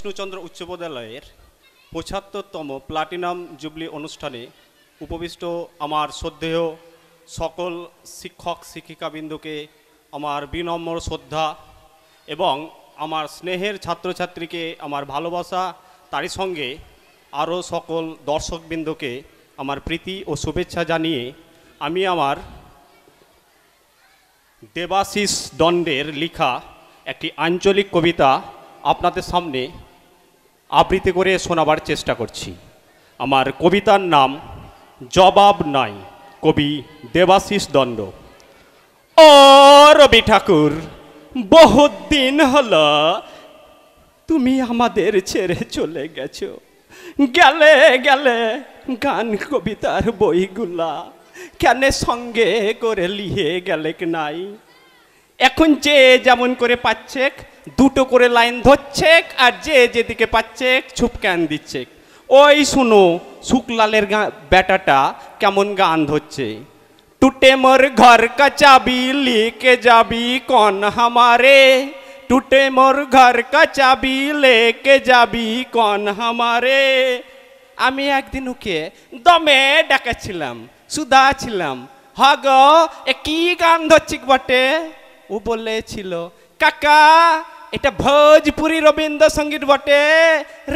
কৃষ্ণচন্দ্র উচ্চ বিদ্যালয়ের ৭৫তম platinum jubilee অনুষ্ঠানে উপবিষ্ট আমার শ্রদ্ধেয় সকল শিক্ষক শিক্ষিকাবৃন্দকে আমার বিনম্র শ্রদ্ধা এবং আমার স্নেহের ছাত্রছাত্রীকে আমার ভালোবাসা, তারই সঙ্গে আরও সকল দর্শকবৃন্দকে আমার প্রীতি ও শুভেচ্ছা জানিয়ে আমি আমার দেবাশিস দণ্ডের লেখা একটি আঞ্চলিক কবিতা আপনাদের সামনে আবৃত্তি করে শোনাবার চেষ্টা করছি। আমার কবিতার নাম জবাব নাই, কবি দেবাশিস দণ্ড। ও রবি ঠাকুর, বহুত দিন হলো তুমি আমাদের ছেড়ে চলে গেছো। গেলে গেলে গান কবিতার বইগুলা কেন সঙ্গে করে লিহে গেলে নাই? এখন যে যেমন করে পাচ্ছে দুটো করে লাইন ধরছে, আর যে যেদিকে পাচ্ছে ছুপ ক্যান দিচ্ছে। ওই শুনো শুকলালের বেটাটা কেমন গান ধরছে। टूटे मोर घर का चाबी लेके जाबी कौन हमारे, टूटे मोर घर का चाबी लेके जाबी कौन हमारे। আমি একদিন ওকে দমে ডাকাছিলাম, সুধা ছিলাম, হগ এ কি গান ধরছিক বটে? ও বলেছিল, কাকা এটা ভোজপুরি রবীন্দ্রসঙ্গীত বটে,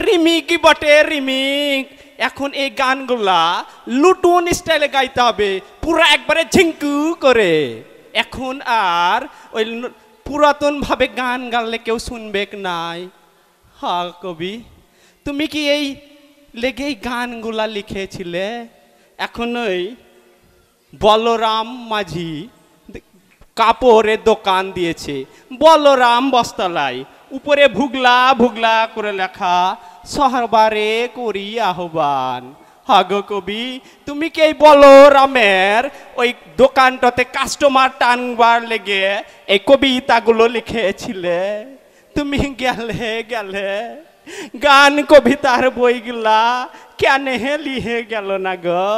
রিমিক বটে, রিমিক। এখন এই গানগুলা লুটুন স্টাইলে গাইতে হবে, পুরো একবারে ঝিঙ্কু করে। এখন আর ওই পুরাতন ভাবে গান গাইলে কেউ শুনবে নাই। হ্যাঁ কবি, তুমি কি এই লেগে গানগুলা লিখেছিলে? এখন ওই বলরাম মাঝি কাপড়ের দোকান দিয়েছে, বলরাম বস্তালাই, উপরে ভুগলা ভুগলা করে লেখা সহবারে করি আহ্বান। হাগ কবি, তুমি কি এই বলরামের ওই দোকানটাতে কাস্টমার টানবার লেগে এই কবিতাগুলো লিখেছিলে? তুমি গেলে গেলে গান কবিতার বইগুলা কেন লিহে গেল না গো?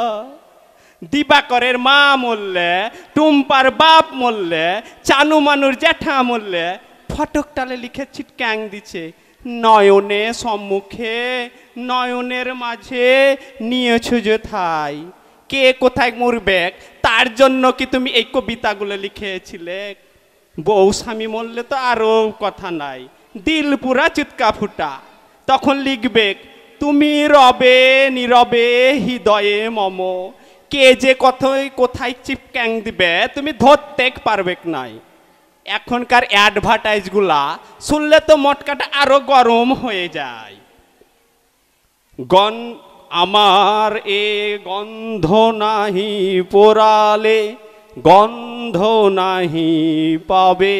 দিবাকরের মা মরলে, টুম্পার বাপ মরলে, চানু মানুর জ্যাঠা মরলে ফটকটালে লিখে ছিটক্যাং দিছে, নয়নে সম্মুখে নয়নের মাঝে নিয়েছ যে থাই। কে কোথায় মরবে তার জন্য কি তুমি এই কবিতাগুলো লিখেছিলে? বউ স্বামী মরলে তো আরও কথা নাই, দিল পুরা চিৎকা ফুটা। তখন লিখবে, তুমি রবে নীরবে হৃদয়ে মম। কে যে কোথায় চিপক্যাং দিবে তুমি ধরতে পারবে নাই। এখনকার অ্যাডভার্টাইজগুলা শুনলে তো মটকাটা আরো গরম হয়ে যায়। আমার এ গন্ধ নাহি পোড়ালে গন্ধ নাহি পাবে,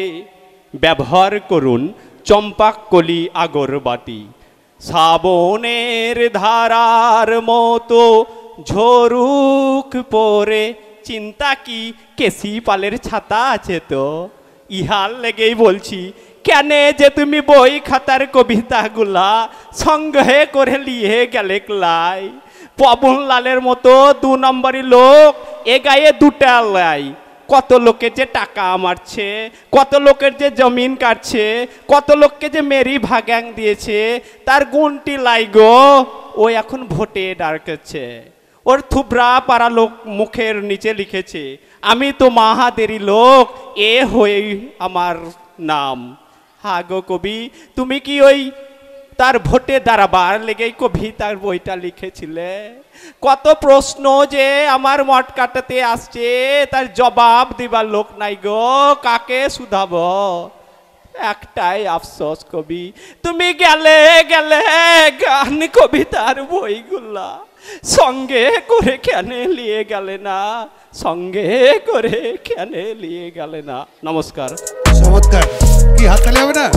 ব্যবহার করুন চম্পাকলি আগরবাতি। শ্রাবণের ধারার মতো ঝরুক পরে, চিন্তা কি কেসি পালের ছাতা আছে তো। ইহার লেগেই বলছি, কেন যে তুমি বই খাতার কবিতাগুলা সংগ্রহে করে লিয়ে গেলে লাই? পবনলালের মতো 2 নম্বরই লোক এ গায়ে দুটা লাই। কত লোকের যে টাকা মারছে, কত লোকের যে জমিন কাটছে, কত লোককে যে মেরি ভাগ্যাং দিয়েছে, তার গুণটি লাই গো। ও এখন ভোটে ডাকছে, ওর থুবরা পাড়া লোক মুখের নিচে লিখেছে, আমি তো মাহাদেরই লোক, এ হয়ে আমার নাম। হ্যাঁ গো কবি, তুমি কি ওই তার ভোটে দাঁড়াবার লেগে কবিতার বইটা লিখেছিলে? কত প্রশ্ন যে আমার মট কাটাতে আসছে, তার জবাব দিবার লোক নাই গো, কাকে শুধাব? একটাই আফসোস কবি, তুমি গেলে গেলে গান কবিতার বইগুলা সঙ্গে করে কেন নিয়ে গেলে না? সঙ্গে করে কেন নিয়ে গেলে না? নমস্কার। চমৎকার, কি হাততালি হবে না?